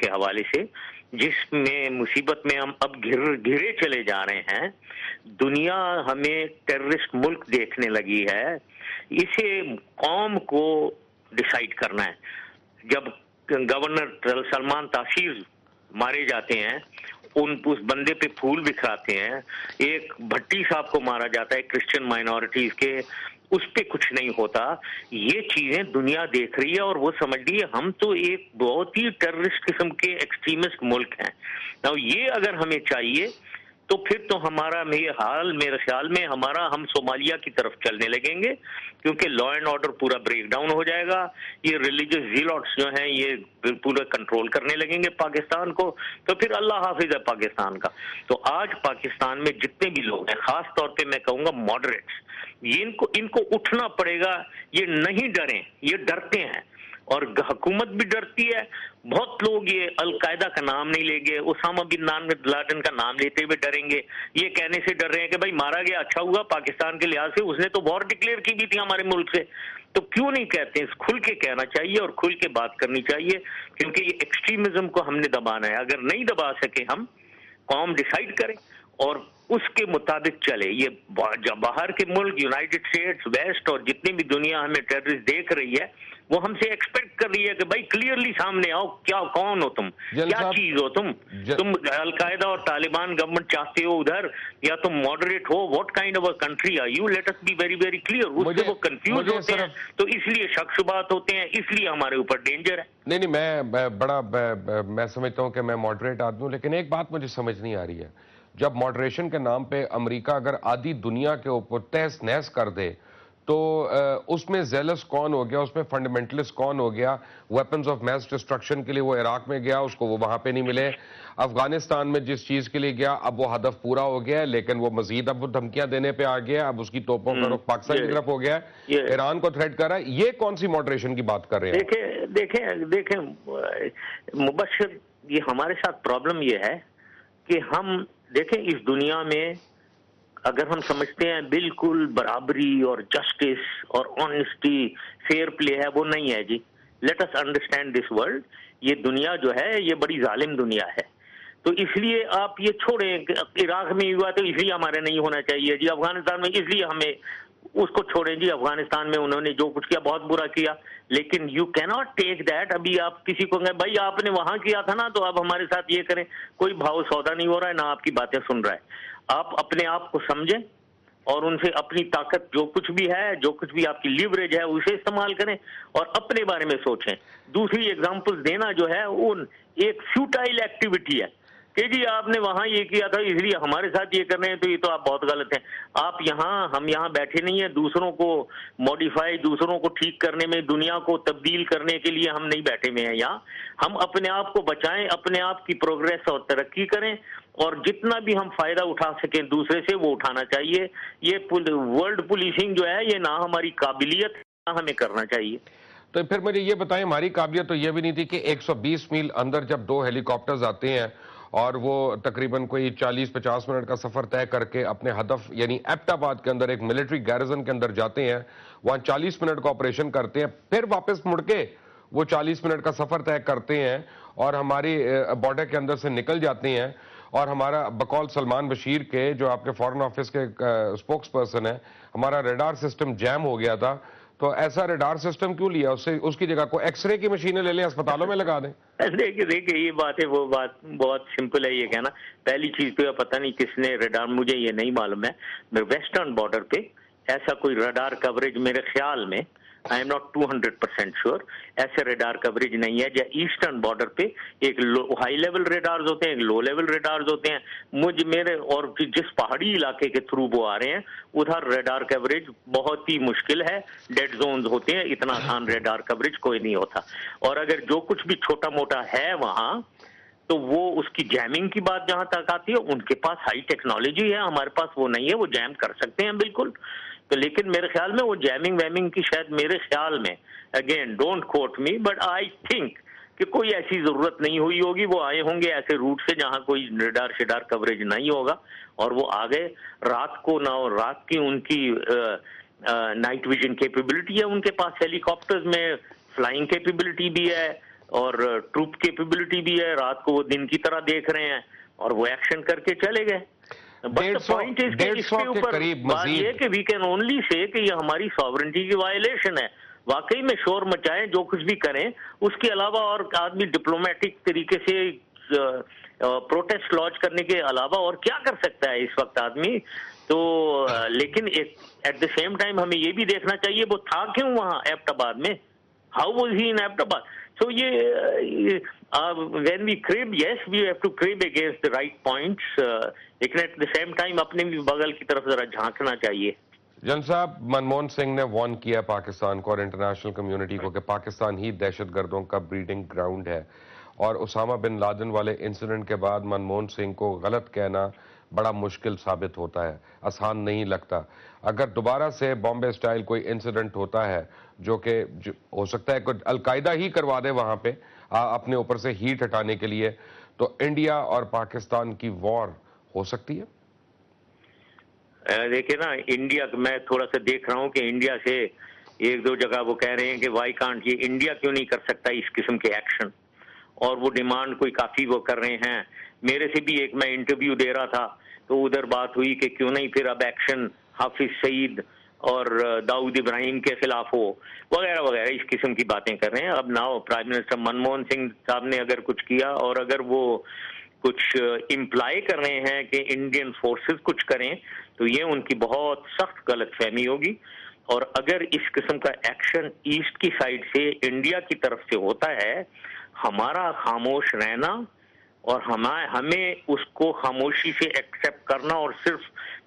के हवाले से, जिसमें मुसीबत में हम अब घिरे चले जा रहे हैं। दुनिया हमें टेररिस्ट मुल्क देखने लगी है। इसे कौम को डिसाइड करना है। जब गवर्नर सलमान तासीर मारे जाते हैं, उस बंदे पे फूल बिखराते हैं, एक भट्टी साहब को मारा जाता है क्रिश्चियन माइनॉरिटीज के, उस पे कुछ नहीं होता। ये चीजें दुनिया देख रही है और वो समझ रही है हम तो एक बहुत ही टेररिस्ट किस्म के एक्सट्रीमिस्ट मुल्क हैं। ना ये अगर हमें चाहिए तो फिर तो हमारा मेरे ख्याल में हम सोमालिया की तरफ चलने लगेंगे, क्योंकि लॉ एंड ऑर्डर पूरा ब्रेक डाउन हो जाएगा। ये रिलीजियस जीलॉट्स जो हैं ये पूरा कंट्रोल करने लगेंगे पाकिस्तान को, तो फिर अल्लाह हाफिज है पाकिस्तान का। तो आज पाकिस्तान में जितने भी लोग हैं, खास तौर पे मैं कहूंगा मॉडरेट्स, इनको उठना पड़ेगा। ये नहीं डरें, ये डरते हैं और हुकूमत भी डरती है। बहुत लोग ये अलकायदा का नाम नहीं लेंगे, उसामा बिन लादेन का नाम लेते हुए डरेंगे। ये कहने से डर रहे हैं कि भाई मारा गया, अच्छा हुआ पाकिस्तान के लिहाज से, उसने तो वॉर डिक्लेयर की भी थी हमारे मुल्क से। तो क्यों नहीं कहते? खुल के कहना चाहिए और खुल के बात करनी चाहिए, क्योंकि ये एक्सट्रीमिज्म को हमने दबाना है। अगर नहीं दबा सके हम, कौम डिसाइड करे और उसके मुताबिक चले। ये बाहर के मुल्क, यूनाइटेड स्टेट्स, वेस्ट और जितनी भी दुनिया हमें टेररिस्ट देख रही है, वो हमसे एक्सपेक्ट कर रही है कि भाई क्लियरली सामने आओ, क्या कौन हो तुम, क्या चीज हो तुम अलकायदा और तालिबान गवर्नमेंट चाहते हो उधर, या तुम मॉडरेट हो? What kind of a country are you? Let us be very very clear. उससे वो कंफ्यूज होते हैं, तो इसलिए शक शुबात होते हैं, इसलिए हमारे ऊपर डेंजर है। नहीं, मैं समझता हूँ कि मैं मॉडरेट आदमी हूँ, लेकिन एक बात मुझे समझ नहीं आ रही है। जब मॉडरेशन के नाम पे अमेरिका अगर आधी दुनिया के ऊपर तहस नहस कर दे, तो उसमें जेलस कौन हो गया, उसमें फंडामेंटलिस्ट कौन हो गया? वेपन्स ऑफ मैस डिस्ट्रक्शन के लिए वो इराक में गया, उसको वो वहां पे नहीं मिले। अफगानिस्तान में जिस चीज के लिए गया, अब वो हदफ पूरा हो गया है, लेकिन वो मजीद अब धमकियां देने पे आ गया, अब उसकी तोपों का रुख पाकिस्तान की तरफ हो गया है, ईरान को थ्रेट कर रहा है। ये कौन सी मॉडरेशन की बात कर रहे हैं? देखें मुबश्शिर, ये हमारे साथ प्रॉब्लम ये है कि हम देखें, इस दुनिया में अगर हम समझते हैं बिल्कुल बराबरी और जस्टिस और ऑनेस्टी, फेयर प्ले है, वो नहीं है जी। Let us understand this world. ये दुनिया जो है ये बड़ी जालिम दुनिया है। तो इसलिए आप ये छोड़ें, इराक में हुआ तो इसलिए हमारे नहीं होना चाहिए जी, अफगानिस्तान में इसलिए हमें, उसको छोड़ें जी। अफगानिस्तान में उन्होंने जो कुछ किया बहुत बुरा किया, लेकिन यू कैनॉट टेक दैट। अभी आप किसी को कहें भाई आपने वहां किया था ना, तो आप हमारे साथ ये करें, कोई भाव सौदा नहीं हो रहा है, ना आपकी बातें सुन रहा है। आप अपने आप को समझें और उनसे अपनी ताकत जो कुछ भी है, जो कुछ भी आपकी लीवरेज है, उसे इस्तेमाल करें और अपने बारे में सोचें। दूसरी एग्जांपल देना जो है उन एक फ्यूटाइल एक्टिविटी है कि जी आपने वहां ये किया था इसलिए हमारे साथ ये कर रहे हैं, तो ये तो आप बहुत गलत हैं। आप हम यहाँ बैठे नहीं है दूसरों को मॉडिफाई, दूसरों को ठीक करने में, दुनिया को तब्दील करने के लिए हम नहीं बैठे हुए हैं यहाँ। हम अपने आप को बचाएं, अपने आप की प्रोग्रेस और तरक्की करें, और जितना भी हम फायदा उठा सकें दूसरे से वो उठाना चाहिए। ये वर्ल्ड पुलिसिंग जो है ये ना हमारी काबिलियत है, ना हमें करना चाहिए। तो फिर मुझे ये बताएं, हमारी काबिलियत तो ये भी नहीं थी कि 120 मील अंदर जब 2 हेलीकॉप्टर्स आते हैं और वो तकरीबन कोई 40-50 मिनट का सफर तय करके अपने हदफ यानी एबटाबाद के अंदर एक मिलिट्री गैरिजन के अंदर जाते हैं, वहां 40 मिनट का ऑपरेशन करते हैं, फिर वापस मुड़ के वो 40 मिनट का सफर तय करते हैं और हमारी बॉर्डर के अंदर से निकल जाते हैं। और हमारा बकौल सलमान बशीर के, जो आपके फॉरेन ऑफिस के स्पोक्स पर्सन है, हमारा रेडार सिस्टम जैम हो गया था। तो ऐसा रेडार सिस्टम क्यों लिया? उससे उसकी जगह को एक्सरे की मशीनें ले लें, अस्पतालों में लगा दें। देखिए ये बात है, वो बात बहुत सिंपल है ये कहना। पहली चीज तो पता नहीं किसने रेडार, मुझे ये नहीं मालूम है। वेस्टर्न बॉर्डर पे ऐसा कोई रडार कवरेज मेरे ख्याल में, आई एम नॉट 200% श्योर, ऐसे रेडार कवरेज नहीं है। जैसे ईस्टर्न बॉर्डर पे एक हाई लेवल रेडार्स होते हैं, एक लो लेवल रेडार्स होते हैं। मेरे और जिस पहाड़ी इलाके के थ्रू वो आ रहे हैं, उधर रेडार कवरेज बहुत ही मुश्किल है, डेड जोन्स होते हैं, इतना आसान रेडार कवरेज कोई नहीं होता। और अगर जो कुछ भी छोटा मोटा है वहां, तो वो उसकी जैमिंग की बात जहां तक आती है, उनके पास हाई टेक्नोलॉजी है, हमारे पास वो नहीं है। वो जैम कर सकते हैं बिल्कुल, तो लेकिन मेरे ख्याल में वो जैमिंग वैमिंग की शायद, मेरे ख्याल में, again don't quote me, but I think कि कोई ऐसी जरूरत नहीं हुई होगी। वो आए होंगे ऐसे रूट से जहां कोई रेडार शेडार कवरेज नहीं होगा, और वो आ गए रात को ना, और रात की उनकी नाइट विजन कैपेबिलिटी है उनके पास, हेलीकॉप्टर्स में फ्लाइंग कैपेबिलिटी भी है, और ट्रूप कैपेबिलिटी भी है, रात को वो दिन की तरह देख रहे हैं और वो एक्शन करके चले गए। बट पॉइंट इज के इसके ऊपर बात ये कि वी कैन ओनली से कि ये हमारी सॉवरेंटी की वायलेशन है। वाकई में शोर मचाएं, जो कुछ भी करें, उसके अलावा और आदमी डिप्लोमेटिक तरीके से प्रोटेस्ट लॉन्च करने के अलावा और क्या कर सकता है इस वक्त आदमी। तो लेकिन एट द सेम टाइम हमें ये भी देखना चाहिए वो था क्यों वहां एबटाबाद में, हाउ वाज ही इन एबटाबाद। सो ये when we crib, yes, we have to crib against the right points, लेकिन एट द सेम टाइम अपने भी बगल की तरफ जरा झांकना चाहिए। जन साहब, मनमोहन सिंह ने वार्न किया पाकिस्तान को और इंटरनेशनल कम्युनिटी को कि पाकिस्तान ही दहशतगर्दों का ब्रीडिंग ग्राउंड है, और उसामा बिन लादेन वाले इंसिडेंट के बाद मनमोहन सिंह को गलत कहना बड़ा मुश्किल साबित होता है, आसान नहीं लगता। अगर दोबारा से बॉम्बे स्टाइल कोई इंसिडेंट होता है जो कि हो सकता है कोई अलकायदा ही करवा दे वहां पे अपने ऊपर से हीट हटाने के लिए, तो इंडिया और पाकिस्तान की वॉर हो सकती है। देखिए ना, इंडिया, मैं थोड़ा सा देख रहा हूं कि इंडिया से एक दो जगह वो कह रहे हैं कि वाई कांट, ये इंडिया क्यों नहीं कर सकता इस किस्म के एक्शन, और वो डिमांड कोई काफी वो कर रहे हैं। मेरे से भी एक मैं इंटरव्यू दे रहा था तो उधर बात हुई कि क्यों नहीं फिर अब एक्शन हाफिज सईद और दाऊद इब्राहिम के खिलाफ हो, वगैरह वगैरह, इस किस्म की बातें कर रहे हैं। अब now prime minister Manmohan Singh साहब ने अगर कुछ किया और अगर वो कुछ इम्प्लाई कर रहे हैं कि इंडियन फोर्सेस कुछ करें, तो ये उनकी बहुत सख्त गलतफहमी होगी। और अगर इस किस्म का एक्शन ईस्ट की साइड से इंडिया की तरफ से होता है, हमारा खामोश रहना और हमें उसको खामोशी से एक्सेप्ट करना और सिर्फ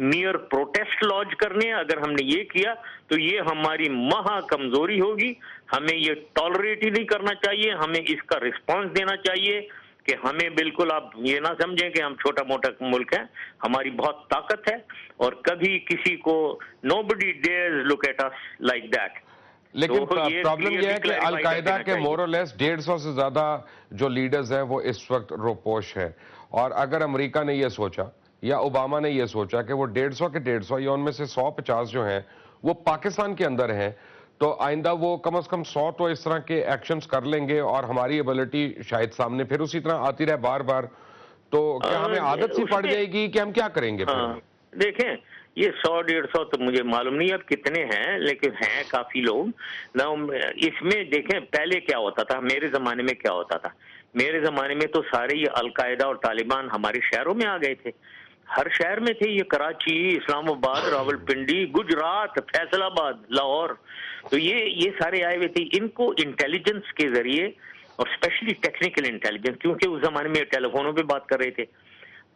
नियर प्रोटेस्ट लॉन्च करने, अगर हमने ये किया तो ये हमारी महा कमजोरी होगी। हमें ये टॉलरेट ही नहीं करना चाहिए, हमें इसका रिस्पांस देना चाहिए कि हमें बिल्कुल, आप ये ना समझें कि हम छोटा मोटा मुल्क हैं, हमारी बहुत ताकत है और कभी किसी को nobody dares look at us like that. लेकिन तो प्रॉब्लम यह है कि अलकायदा के मोर और लेस 150 से ज्यादा जो लीडर्स हैं वो इस वक्त रोपोश हैं, और अगर अमेरिका ने यह सोचा या ओबामा ने यह सोचा कि वो 150 के 150 या उनमें से 150 जो हैं वो पाकिस्तान के अंदर हैं, तो आइंदा वो कम से कम 100 तो इस तरह के एक्शंस कर लेंगे और हमारी एबिलिटी शायद सामने फिर उसी तरह आती रहे बार बार, तो क्या हमें आदत सी पड़ जाएगी कि हम क्या करेंगे फिर? देखें, ये 100-150 तो मुझे मालूम नहीं अब कितने हैं, लेकिन हैं काफी लोग ना इसमें। देखें, पहले क्या होता था, मेरे जमाने में क्या होता था, मेरे जमाने में तो सारे ये अलकायदा और तालिबान हमारे शहरों में आ गए थे, हर शहर में थे ये, कराची, इस्लामाबाद, रावलपिंडी, गुजरात, फैसलाबाद, लाहौर, तो ये सारे आए हुए थे। इनको इंटेलिजेंस के जरिए और स्पेशली टेक्निकल इंटेलिजेंस, क्योंकि उस जमाने में टेलीफोनों पे बात कर रहे थे,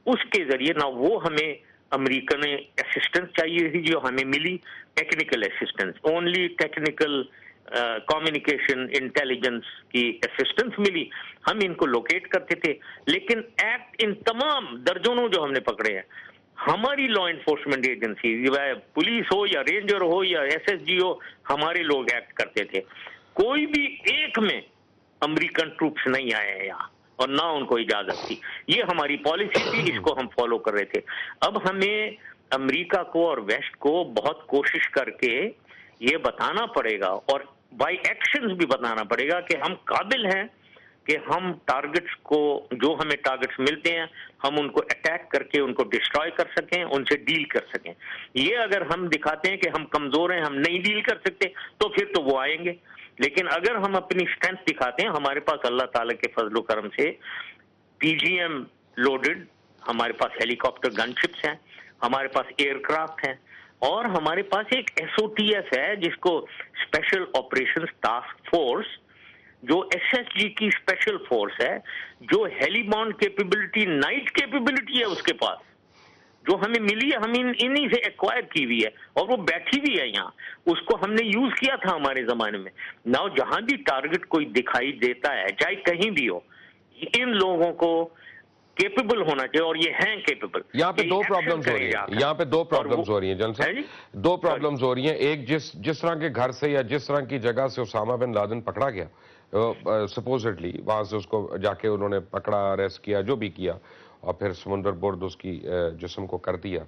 उसके जरिए ना वो हमें अमेरिकन असिस्टेंस चाहिए थी जो हमें मिली, technical assistance, only technical communication intelligence की असिस्टेंस मिली, हम इनको लोकेट करते थे। लेकिन एक्ट इन तमाम दर्जनों जो हमने पकड़े हैं, हमारी लॉ एनफोर्समेंट एजेंसी, पुलिस हो या रेंजर हो या एसएसजी हो, हमारे लोग एक्ट करते थे। कोई भी एक में अमेरिकन ट्रूप्स नहीं आए हैं यहाँ, और ना उनको इजाजत थी। ये हमारी पॉलिसी थी, इसको हम फॉलो कर रहे थे। अब हमें अमेरिका को और वेस्ट को बहुत कोशिश करके ये बताना पड़ेगा और बाय एक्शंस भी बताना पड़ेगा कि हम काबिल हैं कि हम टारगेट्स को, जो हमें टारगेट्स मिलते हैं, हम उनको अटैक करके उनको डिस्ट्रॉय कर सकें, उनसे डील कर सकें। ये अगर हम दिखाते हैं कि हम कमजोर हैं, हम नहीं डील कर सकते, तो फिर तो वो आएंगे। लेकिन अगर हम अपनी स्ट्रेंथ दिखाते हैं, हमारे पास अल्लाह ताला के फजलो करम से पीजीएम लोडेड, हमारे पास हेलीकॉप्टर गनशिप्स हैं, हमारे पास एयरक्राफ्ट हैं, और हमारे पास एक एसओटीएफ है जिसको स्पेशल ऑपरेशंस टास्क फोर्स, जो एसएसजी की स्पेशल फोर्स है, जो हेलीबॉन्ड कैपेबिलिटी, नाइट कैपेबिलिटी है उसके पास, जो हमें मिली है, हम इन्हीं से एक्वायर की हुई है, और वो बैठी भी है यहाँ, उसको हमने यूज किया था हमारे जमाने में। नाउ जहां भी टारगेट कोई दिखाई देता है, चाहे कहीं भी हो, इन लोगों को केपेबल होना चाहिए, और ये हैं केपेबल। यहाँ पे दो प्रॉब्लम्स हो रही है, यहाँ पे दो प्रॉब्लम्स हो रही हैं जन साहब, दो प्रॉब्लम्स हो रही हैं। एक, जिस तरह के घर से या जिस तरह की जगह से उसामा बिन लादेन पकड़ा गया, सपोजिटली वहां से उसको जाके उन्होंने पकड़ा, अरेस्ट किया, जो भी किया, और फिर समुंदर बुर्द उसकी जिस्म को कर दिया,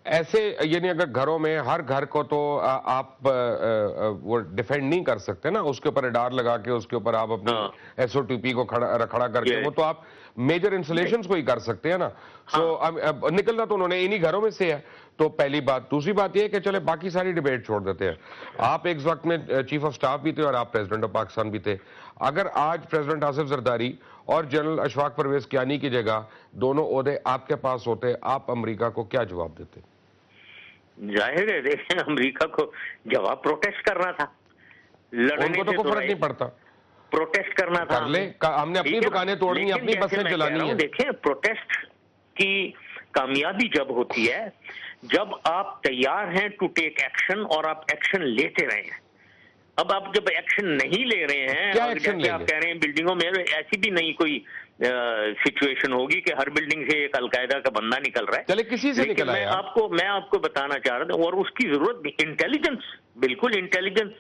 ऐसे यानी अगर घरों में हर घर को तो आप वो डिफेंड नहीं कर सकते ना, उसके ऊपर रडार लगा के उसके ऊपर आप अपनी एसओटीपी को खड़ा करके, वो तो आप मेजर इंस्टॉलेशन को ही कर सकते हैं ना। सो निकलना तो उन्होंने इन्हीं घरों में से है। तो पहली बात। दूसरी बात यह है कि चले बाकी सारी डिबेट छोड़ देते हैं। आप एक वक्त में चीफ ऑफ स्टाफ भी थे और आप प्रेसिडेंट ऑफ पाकिस्तान भी थे। अगर आज प्रेसिडेंट आसिफ जरदारी और जनरल अशफाक परवेज कियानी की जगह दोनों ओहदे आपके पास होते, आप अमेरिका को क्या जवाब देते? जाहिर है, देखें, अमेरिका को जवाब प्रोटेस्ट करना था। उनको तो कोई फर्क नहीं पड़ता, प्रोटेस्ट करना था। कर ले, हमने अपनी दुकानें तोड़नी, अपनी बसें चलानी है। देखें, प्रोटेस्ट की कामयाबी जब होती है जब आप तैयार हैं टू टेक एक्शन और आप एक्शन लेते रहे हैं। अब आप जब एक्शन नहीं ले रहे हैं, क्या एक्शन ले? आप कह रहे हैं बिल्डिंगों में, ऐसी भी नहीं कोई सिचुएशन होगी कि हर बिल्डिंग से एक अलकायदा का बंदा निकल रहा है। चले किसी से निकला है। मैं आपको बताना चाह रहा था, और उसकी जरूरत इंटेलिजेंस, बिल्कुल इंटेलिजेंस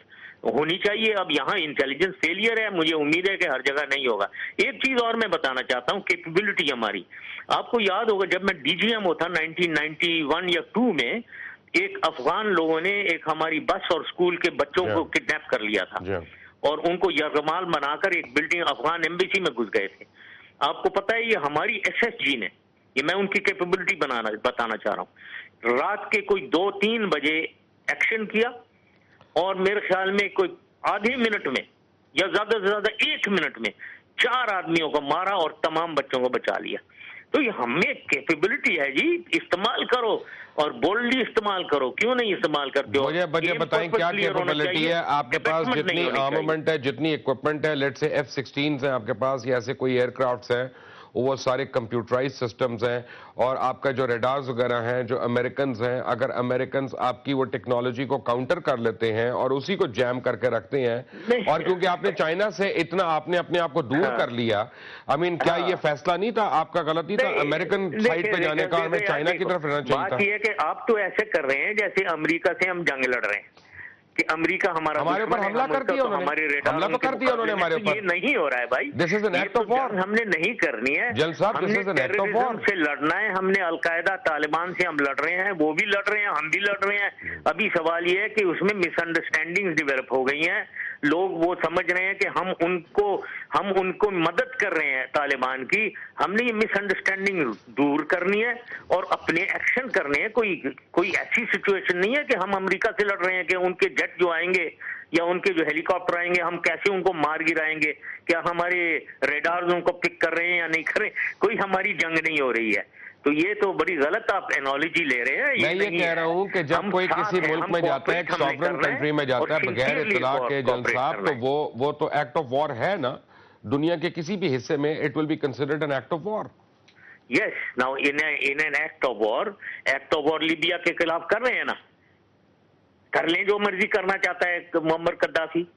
होनी चाहिए। अब यहाँ इंटेलिजेंस फेलियर है, मुझे उम्मीद है कि हर जगह नहीं होगा। एक चीज और मैं बताना चाहता हूँ, कैपेबिलिटी हमारी। आपको याद होगा जब मैं डीजीएमओ था 1991 या 2 में, एक अफगान लोगों ने एक हमारी बस और स्कूल के बच्चों को किडनैप कर लिया था और उनको यरगमाल बनाकर एक बिल्डिंग अफगान एम्बेसी में घुस गए थे। आपको पता है, ये हमारी एसएसजी ने, ये मैं उनकी कैपेबिलिटी बताना चाह रहा हूँ, रात के कोई 2-3 बजे एक्शन किया और मेरे ख्याल में कोई आधे मिनट में या ज्यादा से ज्यादा 1 मिनट में 4 आदमियों को मारा और तमाम बच्चों को बचा लिया। तो ये हमें कैपेबिलिटी है जी, इस्तेमाल करो और बोल्डली इस्तेमाल करो। क्यों नहीं इस्तेमाल करते हो? मुझे बताएं क्या कैपेबिलिटी है आपके पास? जितनी आर्मामेंट है, जितनी इक्विपमेंट है, लेट्स से F-16 है आपके पास या ऐसे कोई एयरक्राफ्ट्स हैं, वो सारे कंप्यूटराइज सिस्टम्स हैं, और आपका जो रेडार्स वगैरह हैं, जो अमेरिकन हैं, अगर अमेरिकन आपकी वो टेक्नोलॉजी को काउंटर कर लेते हैं और उसी को जैम करके रखते हैं, और क्योंकि आपने चाइना से इतना आपने अपने आप को दूर कर लिया, आई मीन क्या ये फैसला नहीं था आपका, गलत नहीं था अमेरिकन साइड पे जाने का, हमें चाइना की तरफ रहना चाहिए था? बात ये है कि आप तो ऐसे कर रहे हैं जैसे अमेरिका से हम जंग लड़ रहे हैं कि अमेरिका हमारे ऊपर हमला कर दिया उन्होंने, हमला तो कर दिया उन्होंने हमारे ऊपर। ये नहीं हो रहा है भाई, this is an act of war. हमने नहीं करनी है हमने टेररिज्म से लड़ना है, हमने अलकायदा तालिबान से हम लड़ रहे हैं, वो भी लड़ रहे हैं, हम भी लड़ रहे हैं। अभी सवाल ये है कि उसमें मिसअंडरस्टैंडिंग्स डेवलप हो गई हैं, लोग वो समझ रहे हैं कि हम उनको मदद कर रहे हैं तालिबान की। हमने ये मिसअंडरस्टैंडिंग दूर करनी है और अपने एक्शन करने हैं। कोई ऐसी सिचुएशन नहीं है कि हम अमेरिका से लड़ रहे हैं कि उनके जेट जो आएंगे या उनके जो हेलीकॉप्टर आएंगे हम कैसे उनको मार गिराएंगे, क्या हमारे रेडार्स उनको पिक कर रहे हैं या नहीं कर रहे। कोई हमारी जंग नहीं हो रही है। तो ये तो बड़ी गलत आप एनोलॉजी ले रहे हैं। मैं ये कह रहा हूं कि जब कोई किसी मुल्क में जाता है, एक सॉवरेन कंट्री में जाता है बगैर इत्तला के जल साहब, तो वो तो एक्ट ऑफ वॉर है ना। दुनिया के किसी भी हिस्से में it will be considered an act of war. Yes, now in an act of war Libya के खिलाफ कर रहे हैं ना, कर लें जो मर्जी करना चाहता है मोहम्मद कद्दाफी।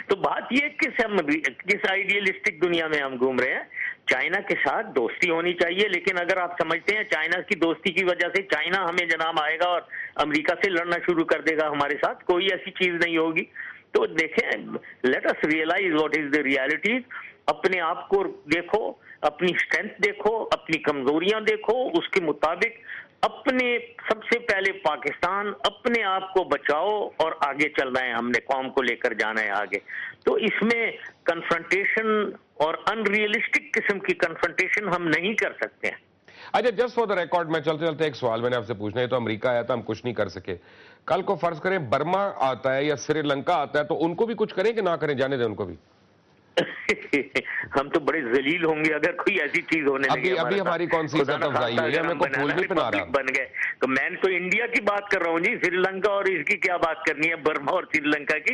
तो बात ये किस आइडियलिस्टिक दुनिया में हम घूम रहे हैं। चाइना के साथ दोस्ती होनी चाहिए, लेकिन अगर आप समझते हैं चाइना की दोस्ती की वजह से चाइना हमें जनाब आएगा और अमेरिका से लड़ना शुरू कर देगा हमारे साथ, कोई ऐसी चीज नहीं होगी। तो देखें, let us realize what is the reality. अपने आप को देखो, अपनी स्ट्रेंथ देखो, अपनी कमजोरियां देखो, उसके मुताबिक अपने सबसे पहले पाकिस्तान अपने आप को बचाओ और आगे चलना है। हमने कौम को लेकर जाना है आगे। तो इसमें कन्फ्रंटेशन और अनरियलिस्टिक किस्म की कन्फ्रंटेशन हम नहीं कर सकते हैं। अच्छा, जस्ट फॉर द रिकॉर्ड, मैं चलते चलते एक सवाल मैंने आपसे पूछना है। तो अमेरिका आया था, हम कुछ नहीं कर सके। कल को फर्ज करें बर्मा आता है या श्रीलंका आता है, तो उनको भी कुछ करें कि ना करें, जाने दें उनको भी? हम तो बड़े जलील होंगे अगर कोई ऐसी चीज होने लगी। अभी हमारी कौन सी इज्जत अफजाई है, हमें को फूल नहीं पिला रहा। बन गए तो मैं तो इंडिया की बात कर रहा हूँ जी, श्रीलंका और इसकी क्या बात करनी है, बर्मा और श्रीलंका की।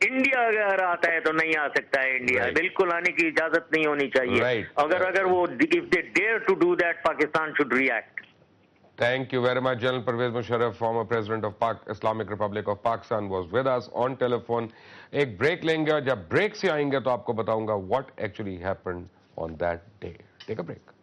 इंडिया अगर आता है तो नहीं आ सकता है इंडिया, बिल्कुल आने की इजाजत नहीं होनी चाहिए। अगर वो if they dare to do that, Pakistan should react. Thank you very much. General Pervez Musharraf, former president of Islamic Republic of Pakistan, was with us on telephone. एक ब्रेक लेंगे और जब ब्रेक से आएंगे तो आपको बताऊंगा what actually happened on that day. Take a break.